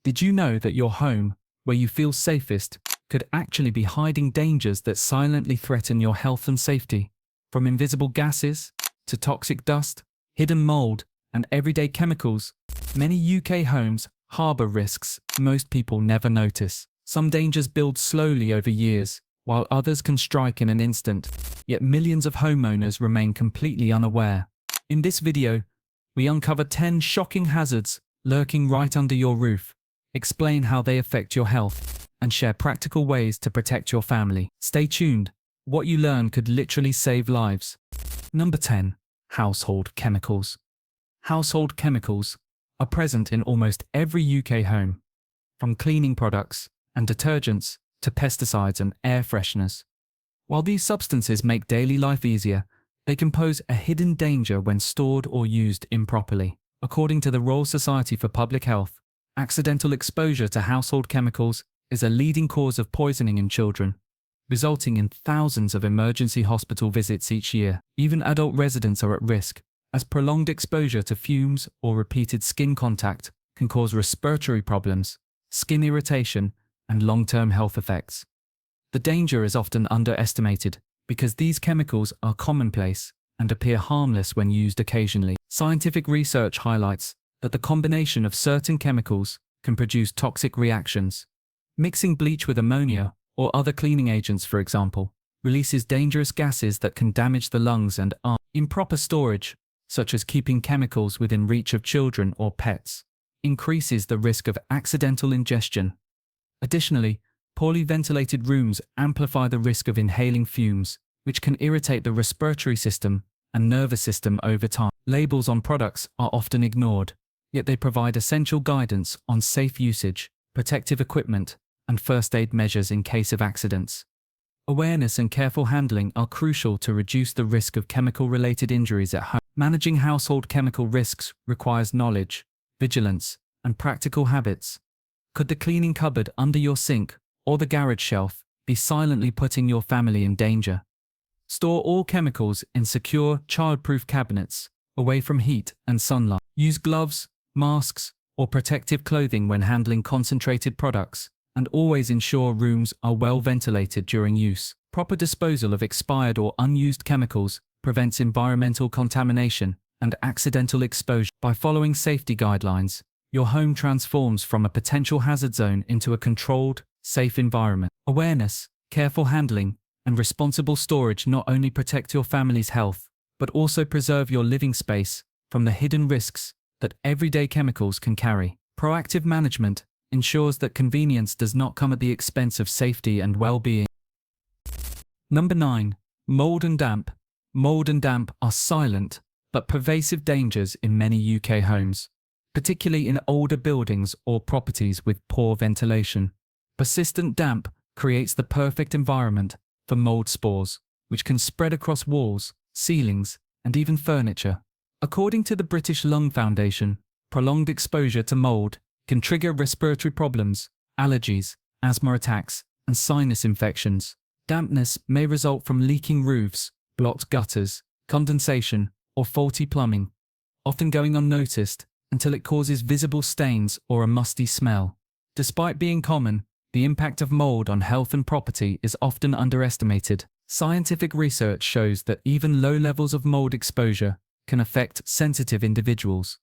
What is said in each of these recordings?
Did you know that your home, where you feel safest, could actually be hiding dangers that silently threaten your health and safety? From invisible gases to toxic dust, hidden mold, and everyday chemicals, many UK homes harbour risks most people never notice. Some dangers build slowly over years, while others can strike in an instant, yet millions of homeowners remain completely unaware. In this video, we uncover 10 shocking hazards lurking right under your roof, explain how they affect your health, and share practical ways to protect your family. Stay tuned. What you learn could literally save lives. Number 10. Household chemicals. Household chemicals are present in almost every UK home, from cleaning products and detergents to pesticides and air fresheners. While these substances make daily life easier, they can pose a hidden danger when stored or used improperly. According to the Royal Society for Public Health, accidental exposure to household chemicals is a leading cause of poisoning in children, resulting in thousands of emergency hospital visits each year. Even adult residents are at risk, as prolonged exposure to fumes or repeated skin contact can cause respiratory problems, skin irritation, and long-term health effects. The danger is often underestimated because these chemicals are commonplace and appear harmless when used occasionally. Scientific research highlights that the combination of certain chemicals can produce toxic reactions. Mixing bleach with ammonia or other cleaning agents, for example, releases dangerous gases that can damage the lungs and are improper storage, such as keeping chemicals within reach of children or pets, increases the risk of accidental ingestion. Additionally, poorly ventilated rooms amplify the risk of inhaling fumes, which can irritate the respiratory system and nervous system over time. Labels on products are often ignored, yet they provide essential guidance on safe usage, protective equipment, and first aid measures in case of accidents. Awareness and careful handling are crucial to reduce the risk of chemical-related injuries at home. Managing household chemical risks requires knowledge, vigilance, and practical habits. Could the cleaning cupboard under your sink or the garage shelf be silently putting your family in danger? Store all chemicals in secure, child-proof cabinets, away from heat and sunlight. Use gloves, masks, or protective clothing when handling concentrated products, and always ensure rooms are well ventilated during use. Proper disposal of expired or unused chemicals prevents environmental contamination and accidental exposure. By following safety guidelines, your home transforms from a potential hazard zone into a controlled, safe environment. Awareness, careful handling, and responsible storage not only protect your family's health, but also preserve your living space from the hidden risks that everyday chemicals can carry. Proactive management ensures that convenience does not come at the expense of safety and well-being. Number 9. Mold and damp. Mold and damp are silent but pervasive dangers in many UK homes, particularly in older buildings or properties with poor ventilation. Persistent damp creates the perfect environment for mold spores, which can spread across walls, ceilings, and even furniture. According to the British Lung Foundation, prolonged exposure to mold can trigger respiratory problems, allergies, asthma attacks, and sinus infections. Dampness may result from leaking roofs, blocked gutters, condensation, or faulty plumbing, often going unnoticed until it causes visible stains or a musty smell. Despite being common, the impact of mold on health and property is often underestimated. Scientific research shows that even low levels of mold exposure can affect sensitive individuals,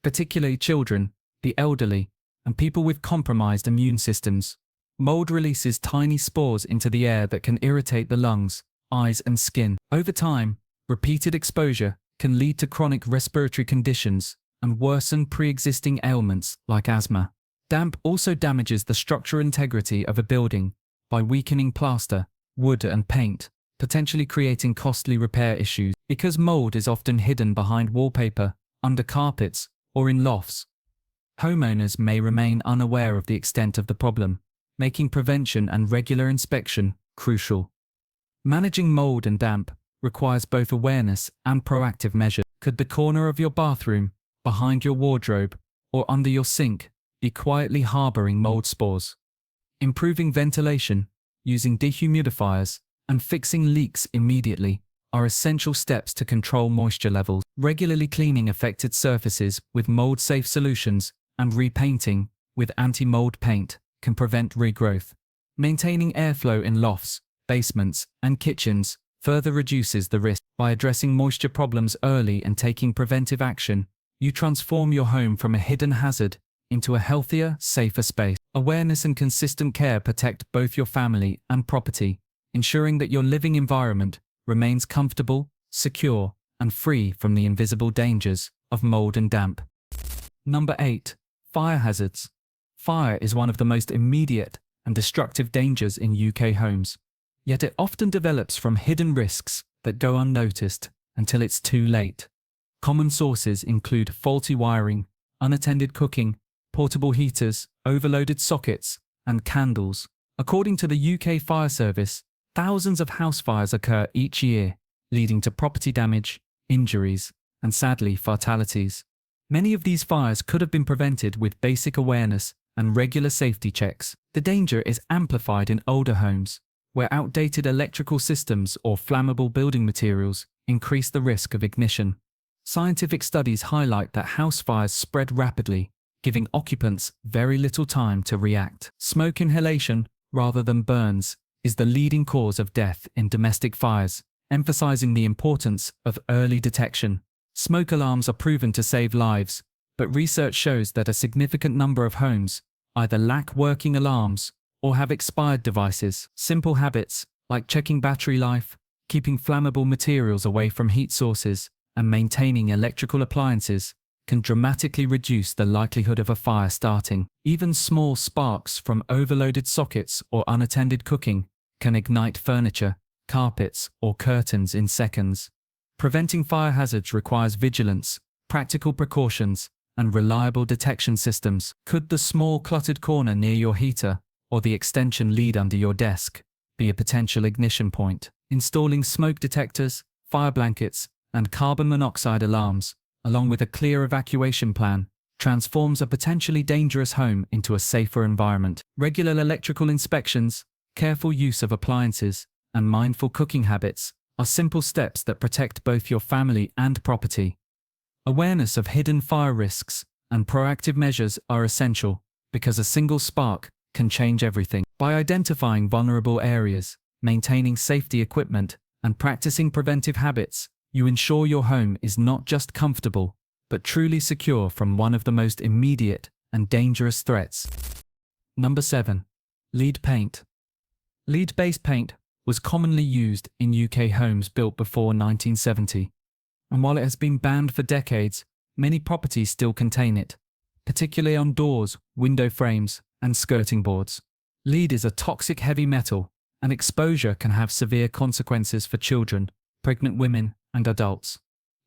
particularly children, the elderly, and people with compromised immune systems. Mold releases tiny spores into the air that can irritate the lungs, eyes, and skin. Over time, repeated exposure can lead to chronic respiratory conditions and worsen pre-existing ailments like asthma. Damp also damages the structural integrity of a building by weakening plaster, wood, and paint, potentially creating costly repair issues. Because mold is often hidden behind wallpaper, under carpets, or in lofts, homeowners may remain unaware of the extent of the problem, making prevention and regular inspection crucial. Managing mold and damp requires both awareness and proactive measures. Could the corner of your bathroom, behind your wardrobe, or under your sink be quietly harboring mold spores? Improving ventilation, using dehumidifiers, and fixing leaks immediately are essential steps to control moisture levels. Regularly cleaning affected surfaces with mold-safe solutions and repainting with anti-mold paint can prevent regrowth. Maintaining airflow in lofts, basements, and kitchens further reduces the risk. By addressing moisture problems early and taking preventive action, you transform your home from a hidden hazard into a healthier, safer space. Awareness and consistent care protect both your family and property, ensuring that your living environment remains comfortable, secure, and free from the invisible dangers of mold and damp. Number 8. Fire hazards. Fire is one of the most immediate and destructive dangers in UK homes, yet it often develops from hidden risks that go unnoticed until it's too late. Common sources include faulty wiring, unattended cooking, portable heaters, overloaded sockets, and candles. According to the UK Fire Service, thousands of house fires occur each year, leading to property damage, injuries, and sadly, fatalities. Many of these fires could have been prevented with basic awareness and regular safety checks. The danger is amplified in older homes, where outdated electrical systems or flammable building materials increase the risk of ignition. Scientific studies highlight that house fires spread rapidly, giving occupants very little time to react. Smoke inhalation, rather than burns, is the leading cause of death in domestic fires, emphasizing the importance of early detection. Smoke alarms are proven to save lives, but research shows that a significant number of homes either lack working alarms or have expired devices. Simple habits, like checking battery life, keeping flammable materials away from heat sources, and maintaining electrical appliances, can dramatically reduce the likelihood of a fire starting. Even small sparks from overloaded sockets or unattended cooking can ignite furniture, carpets, or curtains in seconds. Preventing fire hazards requires vigilance, practical precautions, and reliable detection systems. Could the small cluttered corner near your heater or the extension lead under your desk be a potential ignition point? Installing smoke detectors, fire blankets, and carbon monoxide alarms, along with a clear evacuation plan, transforms a potentially dangerous home into a safer environment. Regular electrical inspections, careful use of appliances, and mindful cooking habits are simple steps that protect both your family and property. Awareness of hidden fire risks and proactive measures are essential, because a single spark can change everything. By identifying vulnerable areas, maintaining safety equipment, and practicing preventive habits, you ensure your home is not just comfortable, but truly secure from one of the most immediate and dangerous threats. Number 7. Lead paint. Lead-based paint was commonly used in UK homes built before 1970, and while it has been banned for decades, many properties still contain it, particularly on doors, window frames, and skirting boards. Lead is a toxic heavy metal, and exposure can have severe consequences for children, pregnant women, and adults.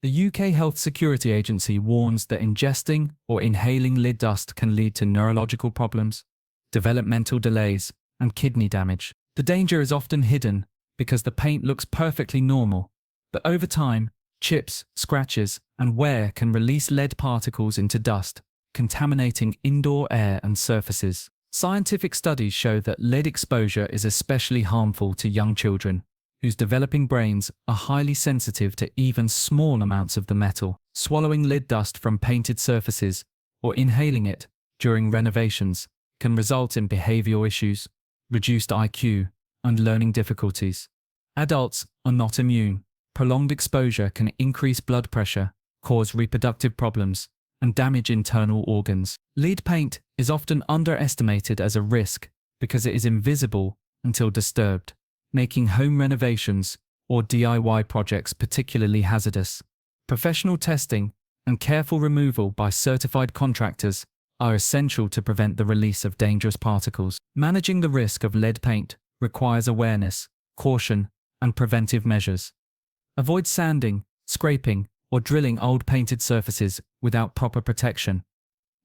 The UK Health Security Agency warns that ingesting or inhaling lead dust can lead to neurological problems, developmental delays, and kidney damage. The danger is often hidden because the paint looks perfectly normal, but over time, chips, scratches, and wear can release lead particles into dust, contaminating indoor air and surfaces. Scientific studies show that lead exposure is especially harmful to young children, whose developing brains are highly sensitive to even small amounts of the metal. Swallowing lead dust from painted surfaces or inhaling it during renovations can result in behavioral issues, reduced IQ, and learning difficulties. Adults are not immune. Prolonged exposure can increase blood pressure, cause reproductive problems, and damage internal organs. Lead paint is often underestimated as a risk because it is invisible until disturbed, making home renovations or DIY projects particularly hazardous. Professional testing and careful removal by certified contractors are essential to prevent the release of dangerous particles. Managing the risk of lead paint requires awareness, caution, and preventive measures. Avoid sanding, scraping, or drilling old painted surfaces without proper protection,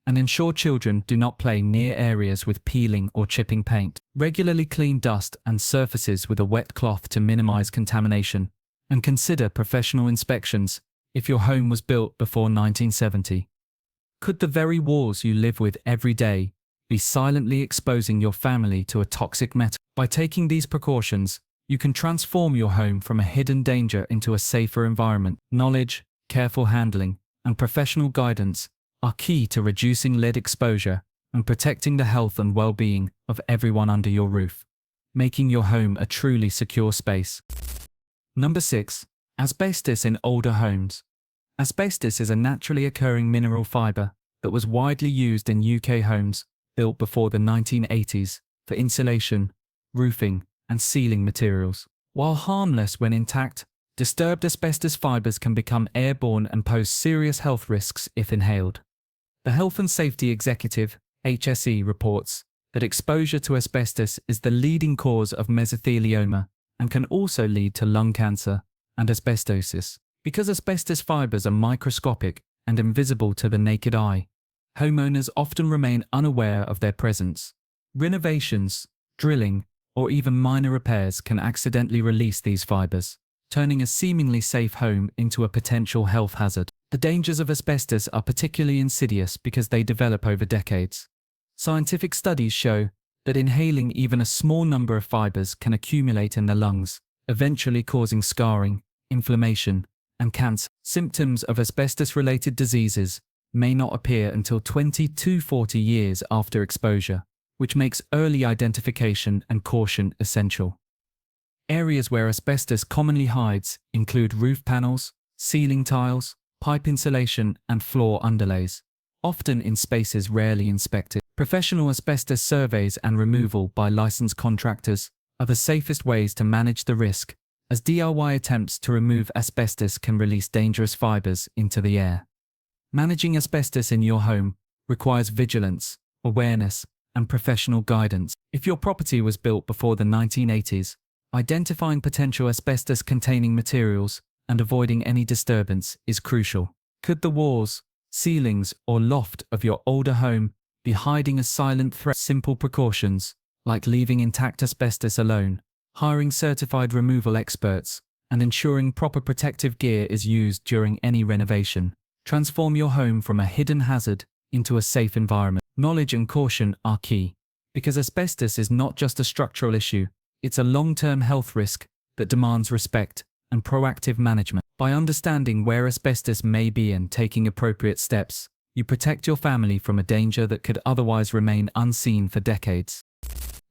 and ensure children do not play near areas with peeling or chipping paint. Regularly clean dust and surfaces with a wet cloth to minimize contamination, and consider professional inspections if your home was built before 1970. Could the very walls you live with every day be silently exposing your family to a toxic metal? By taking these precautions, you can transform your home from a hidden danger into a safer environment. Knowledge, careful handling, and professional guidance are key to reducing lead exposure and protecting the health and well-being of everyone under your roof, making your home a truly secure space. Number 6. Asbestos in older homes. Asbestos is a naturally occurring mineral fiber that was widely used in UK homes built before the 1980s for insulation, roofing, and ceiling materials. While harmless when intact, disturbed asbestos fibers can become airborne and pose serious health risks if inhaled. The Health and Safety Executive, HSE, reports that exposure to asbestos is the leading cause of mesothelioma and can also lead to lung cancer and asbestosis. Because asbestos fibers are microscopic and invisible to the naked eye, homeowners often remain unaware of their presence. Renovations, drilling, or even minor repairs can accidentally release these fibers, turning a seemingly safe home into a potential health hazard. The dangers of asbestos are particularly insidious because they develop over decades. Scientific studies show that inhaling even a small number of fibers can accumulate in the lungs, eventually causing scarring, inflammation, and cancer. Symptoms of asbestos-related diseases may not appear until 20 to 40 years after exposure, which makes early identification and caution essential. Areas where asbestos commonly hides include roof panels, ceiling tiles, pipe insulation, and floor underlays, often in spaces rarely inspected. Professional asbestos surveys and removal by licensed contractors are the safest ways to manage the risk, as DIY attempts to remove asbestos can release dangerous fibers into the air. Managing asbestos in your home requires vigilance, awareness, and professional guidance. If your property was built before the 1980s, identifying potential asbestos-containing materials and avoiding any disturbance is crucial. Could the walls, ceilings, or loft of your older home be hiding a silent threat? Simple precautions, like leaving intact asbestos alone, hiring certified removal experts, and ensuring proper protective gear is used during any renovation, transform your home from a hidden hazard into a safe environment. Knowledge and caution are key, because asbestos is not just a structural issue, it's a long-term health risk that demands respect and proactive management. By understanding where asbestos may be and taking appropriate steps, you protect your family from a danger that could otherwise remain unseen for decades.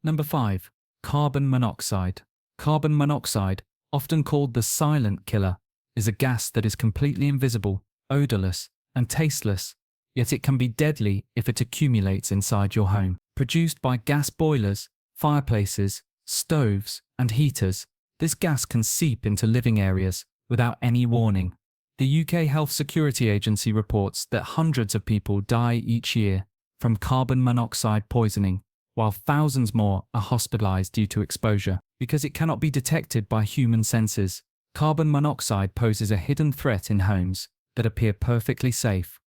Number 5. Carbon monoxide. Carbon monoxide, often called the silent killer, is a gas that is completely invisible, odorless, and tasteless, yet it can be deadly if it accumulates inside your home. Produced by gas boilers, fireplaces, stoves, and heaters, this gas can seep into living areas without any warning. The UK Health Security Agency reports that hundreds of people die each year from carbon monoxide poisoning, while thousands more are hospitalized due to exposure. Because it cannot be detected by human senses, carbon monoxide poses a hidden threat in homes that appear perfectly safe.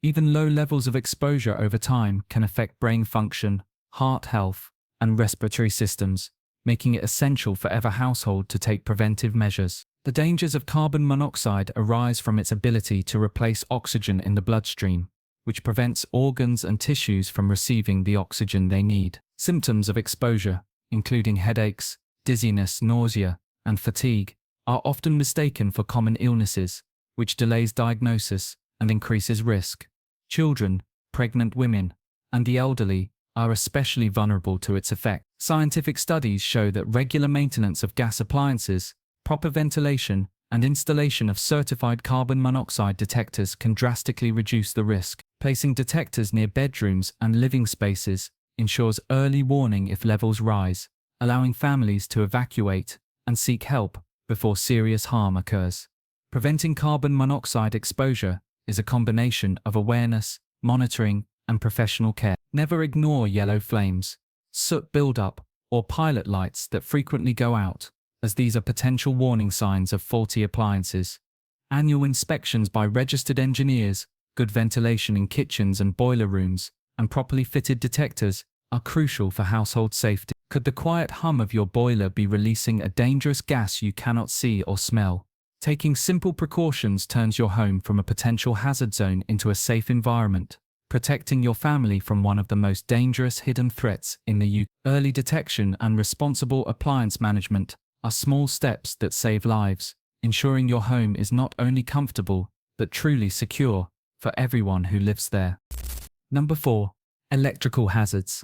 Even low levels of exposure over time can affect brain function, heart health, and respiratory systems, making it essential for every household to take preventive measures. The dangers of carbon monoxide arise from its ability to replace oxygen in the bloodstream, which prevents organs and tissues from receiving the oxygen they need. Symptoms of exposure, including headaches, dizziness, nausea, and fatigue, are often mistaken for common illnesses, which delays diagnosis and increases risk. Children, pregnant women, and the elderly are especially vulnerable to its effect. Scientific studies show that regular maintenance of gas appliances, proper ventilation, and installation of certified carbon monoxide detectors can drastically reduce the risk. Placing detectors near bedrooms and living spaces ensures early warning if levels rise, allowing families to evacuate and seek help before serious harm occurs. Preventing carbon monoxide exposure is a combination of awareness, monitoring, and professional care. Never ignore yellow flames, soot buildup, or pilot lights that frequently go out, as these are potential warning signs of faulty appliances. Annual inspections by registered engineers, good ventilation in kitchens and boiler rooms, and properly fitted detectors are crucial for household safety. Could the quiet hum of your boiler be releasing a dangerous gas you cannot see or smell? Taking simple precautions turns your home from a potential hazard zone into a safe environment, protecting your family from one of the most dangerous hidden threats in the UK. Early detection and responsible appliance management are small steps that save lives, ensuring your home is not only comfortable, but truly secure for everyone who lives there. Number 4. Electrical hazards.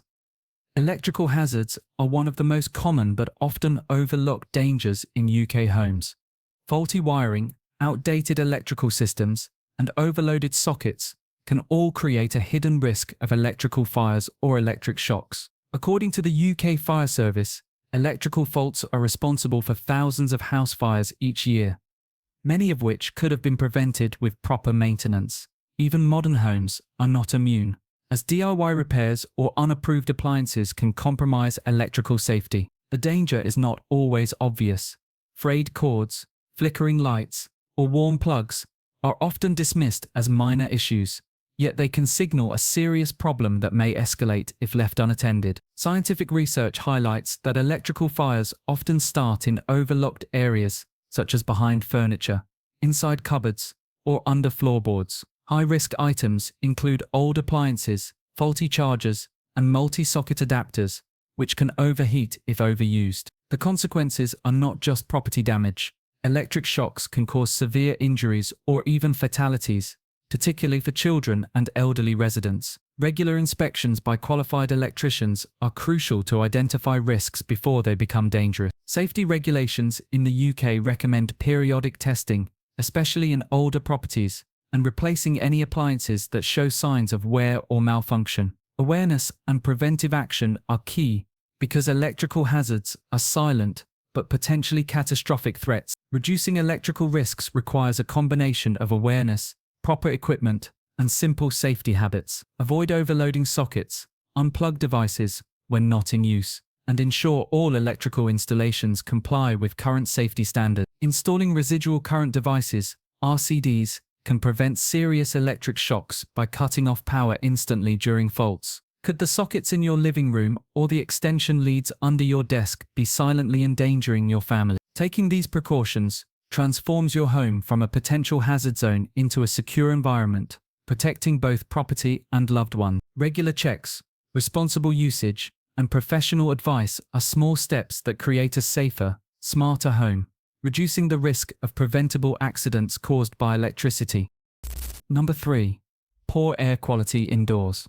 Electrical hazards are one of the most common but often overlooked dangers in UK homes. Faulty wiring, outdated electrical systems, and overloaded sockets can all create a hidden risk of electrical fires or electric shocks. According to the UK Fire Service, electrical faults are responsible for thousands of house fires each year, many of which could have been prevented with proper maintenance. Even modern homes are not immune, as DIY repairs or unapproved appliances can compromise electrical safety. The danger is not always obvious. Frayed cords, flickering lights, or worn plugs are often dismissed as minor issues, yet they can signal a serious problem that may escalate if left unattended. Scientific research highlights that electrical fires often start in overlooked areas, such as behind furniture, inside cupboards, or under floorboards. High-risk items include old appliances, faulty chargers, and multi-socket adapters, which can overheat if overused. The consequences are not just property damage. Electric shocks can cause severe injuries or even fatalities, particularly for children and elderly residents. Regular inspections by qualified electricians are crucial to identify risks before they become dangerous. Safety regulations in the UK recommend periodic testing, especially in older properties, and replacing any appliances that show signs of wear or malfunction. Awareness and preventive action are key because electrical hazards are silent but potentially catastrophic threats. Reducing electrical risks requires a combination of awareness, proper equipment, and simple safety habits. Avoid overloading sockets, unplug devices when not in use, and ensure all electrical installations comply with current safety standards. Installing residual current devices, RCDs, can prevent serious electric shocks by cutting off power instantly during faults. Could the sockets in your living room or the extension leads under your desk be silently endangering your family? Taking these precautions transforms your home from a potential hazard zone into a secure environment, protecting both property and loved ones. Regular checks, responsible usage, and professional advice are small steps that create a safer, smarter home, reducing the risk of preventable accidents caused by electricity. Number 3. Poor air quality indoors.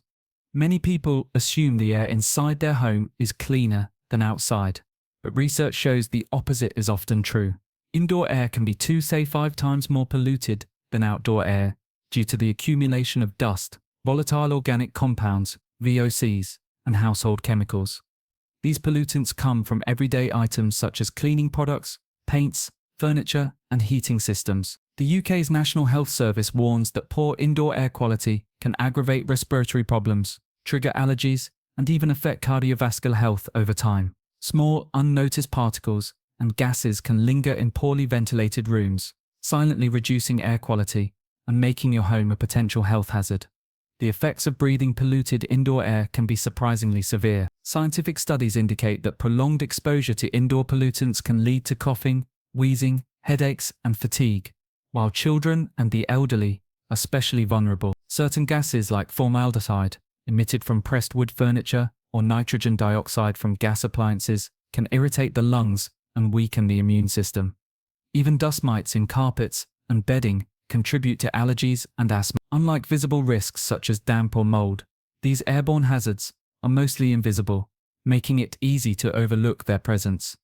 Many people assume the air inside their home is cleaner than outside, but research shows the opposite is often true. Indoor air can be 2 to 5 times more polluted than outdoor air due to the accumulation of dust, volatile organic compounds, VOCs, and household chemicals. These pollutants come from everyday items such as cleaning products, paints, furniture, and heating systems. The UK's National Health Service warns that poor indoor air quality can aggravate respiratory problems, trigger allergies, and even affect cardiovascular health over time. Small, unnoticed particles and gases can linger in poorly ventilated rooms, silently reducing air quality and making your home a potential health hazard. The effects of breathing polluted indoor air can be surprisingly severe. Scientific studies indicate that prolonged exposure to indoor pollutants can lead to coughing, wheezing, headaches, and fatigue, while children and the elderly are especially vulnerable. Certain gases like formaldehyde, emitted from pressed wood furniture, or nitrogen dioxide from gas appliances, can irritate the lungs and weaken the immune system. Even dust mites in carpets and bedding contribute to allergies and asthma. Unlike visible risks such as damp or mold, these airborne hazards are mostly invisible, making it easy to overlook their presence.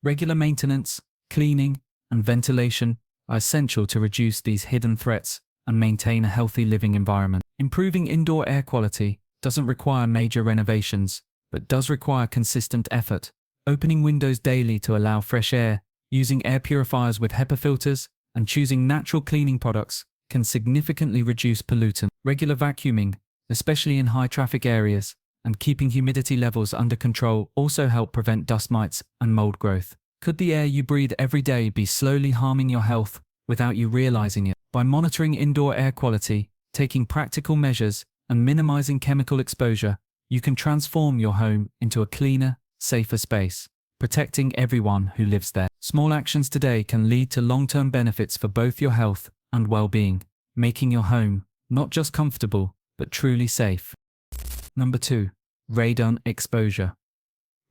Regular maintenance, cleaning, and ventilation are essential to reduce these hidden threats and maintain a healthy living environment. Improving indoor air quality doesn't require major renovations, but does require consistent effort. Opening windows daily to allow fresh air, using air purifiers with HEPA filters, and choosing natural cleaning products can significantly reduce pollutants. Regular vacuuming, especially in high-traffic areas, and keeping humidity levels under control also help prevent dust mites and mold growth. Could the air you breathe every day be slowly harming your health without you realizing it? By monitoring indoor air quality, taking practical measures, and minimizing chemical exposure, you can transform your home into a cleaner, safer space, protecting everyone who lives there. Small actions today can lead to long-term benefits for both your health and well-being, making your home not just comfortable, but truly safe. Number 2. Radon exposure.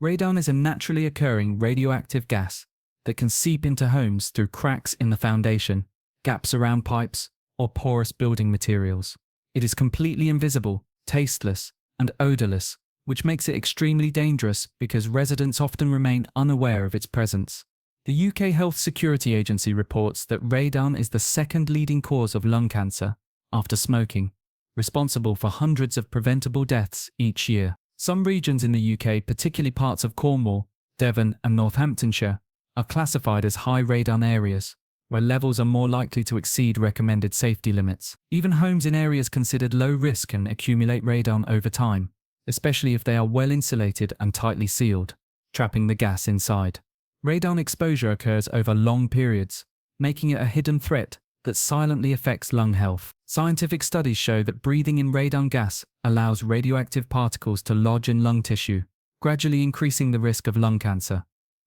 Radon is a naturally occurring radioactive gas that can seep into homes through cracks in the foundation, gaps around pipes, or porous building materials. It is completely invisible, tasteless, and odorless, which makes it extremely dangerous because residents often remain unaware of its presence. The UK Health Security Agency reports that radon is the second leading cause of lung cancer, after smoking, responsible for hundreds of preventable deaths each year. Some regions in the UK, particularly parts of Cornwall, Devon and Northamptonshire, are classified as high radon areas, where levels are more likely to exceed recommended safety limits. Even homes in areas considered low risk can accumulate radon over time, especially if they are well insulated and tightly sealed, trapping the gas inside. Radon exposure occurs over long periods, making it a hidden threat that silently affects lung health. Scientific studies show that breathing in radon gas allows radioactive particles to lodge in lung tissue, gradually increasing the risk of lung cancer.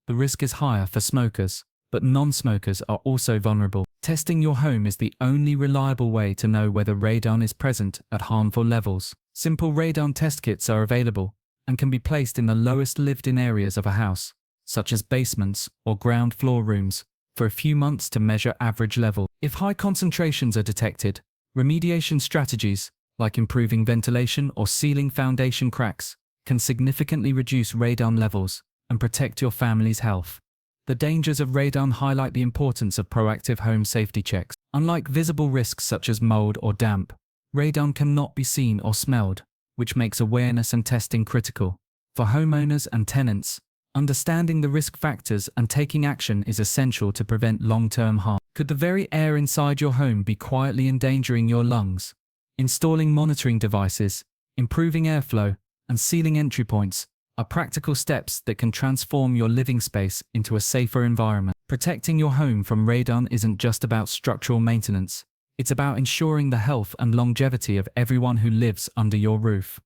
The risk is higher for smokers, but non-smokers are also vulnerable. Testing your home is the only reliable way to know whether radon is present at harmful levels. Simple radon test kits are available and can be placed in the lowest lived-in areas of a house, such as basements or ground floor rooms, for a few months to measure average level. If high concentrations are detected, remediation strategies, like improving ventilation or sealing foundation cracks, can significantly reduce radon levels and protect your family's health. The dangers of radon highlight the importance of proactive home safety checks. Unlike visible risks such as mold or damp, radon cannot be seen or smelled, which makes awareness and testing critical. For homeowners and tenants, understanding the risk factors and taking action is essential to prevent long-term harm. Could the very air inside your home be quietly endangering your lungs? Installing monitoring devices, improving airflow, and sealing entry points are practical steps that can transform your living space into a safer environment. Protecting your home from radon isn't just about structural maintenance. It's about ensuring the health and longevity of everyone who lives under your roof.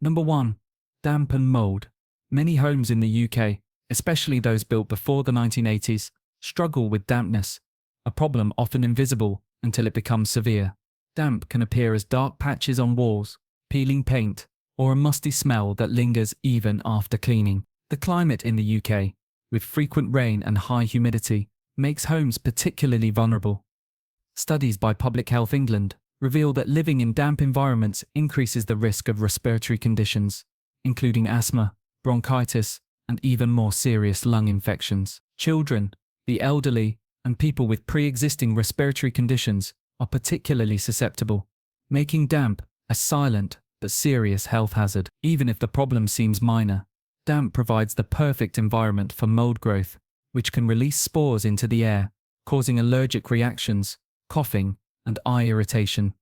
Number 1. Damp and mold. Many homes in the UK, especially those built before the 1980s, struggle with dampness, a problem often invisible until it becomes severe. Damp can appear as dark patches on walls, peeling paint, or a musty smell that lingers even after cleaning. The climate in the UK, with frequent rain and high humidity, makes homes particularly vulnerable. Studies by Public Health England reveal that living in damp environments increases the risk of respiratory conditions, including asthma, bronchitis, and even more serious lung infections. Children, the elderly, and people with pre-existing respiratory conditions are particularly susceptible, making damp a silent but serious health hazard. Even if the problem seems minor, damp provides the perfect environment for mold growth, which can release spores into the air, causing allergic reactions, coughing, and eye irritation.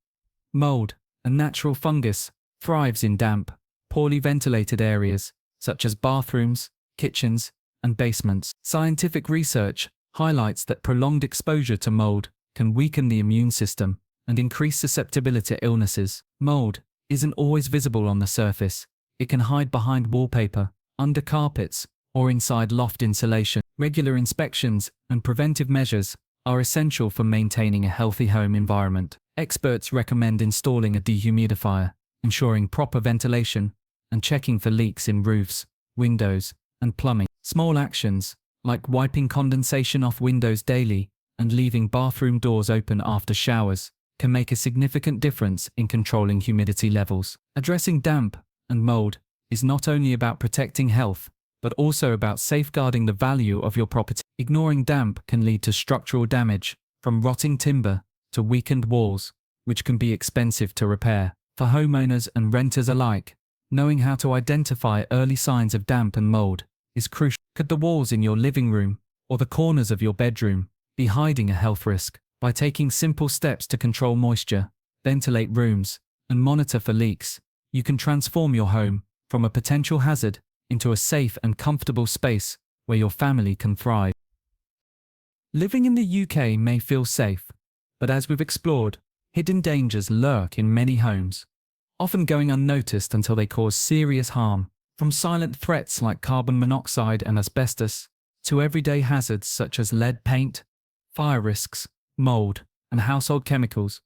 Mold, a natural fungus, thrives in damp, poorly ventilated areas, such as bathrooms, kitchens, and basements. Scientific research highlights that prolonged exposure to mold can weaken the immune system and increase susceptibility to illnesses. Mold isn't always visible on the surface. It can hide behind wallpaper, under carpets, or inside loft insulation. Regular inspections and preventive measures are essential for maintaining a healthy home environment. Experts recommend installing a dehumidifier, ensuring proper ventilation, and checking for leaks in roofs, windows, and plumbing. Small actions, like wiping condensation off windows daily and leaving bathroom doors open after showers, can make a significant difference in controlling humidity levels. Addressing damp and mold is not only about protecting health, but also about safeguarding the value of your property. Ignoring damp can lead to structural damage, from rotting timber to weakened walls, which can be expensive to repair. For homeowners and renters alike, knowing how to identify early signs of damp and mold is crucial. Could the walls in your living room or the corners of your bedroom be hiding a health risk? By taking simple steps to control moisture, ventilate rooms, and monitor for leaks, you can transform your home from a potential hazard into a safe and comfortable space where your family can thrive. Living in the UK may feel safe, but as we've explored, hidden dangers lurk in many homes, often going unnoticed until they cause serious harm. From silent threats like carbon monoxide and asbestos, to everyday hazards such as lead paint, fire risks, mold, and household chemicals,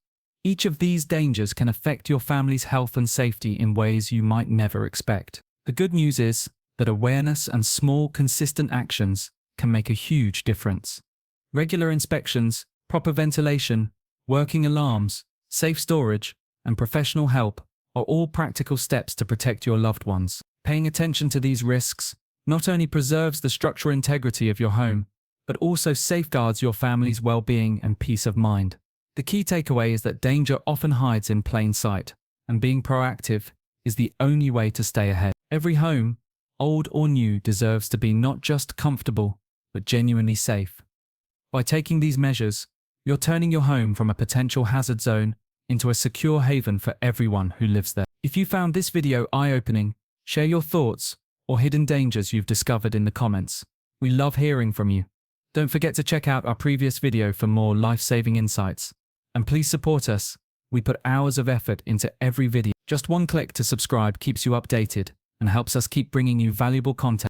each of these dangers can affect your family's health and safety in ways you might never expect. The good news is that awareness and small, consistent actions can make a huge difference. Regular inspections, proper ventilation, working alarms, safe storage, and professional help are all practical steps to protect your loved ones. Paying attention to these risks not only preserves the structural integrity of your home, but also safeguards your family's well-being and peace of mind. The key takeaway is that danger often hides in plain sight, and being proactive is the only way to stay ahead. Every home, old or new, deserves to be not just comfortable, but genuinely safe. By taking these measures, you're turning your home from a potential hazard zone into a secure haven for everyone who lives there. If you found this video eye-opening, share your thoughts or hidden dangers you've discovered in the comments. We love hearing from you. Don't forget to check out our previous video for more life-saving insights. And please support us. We put hours of effort into every video. Just one click to subscribe keeps you updated and helps us keep bringing you valuable content.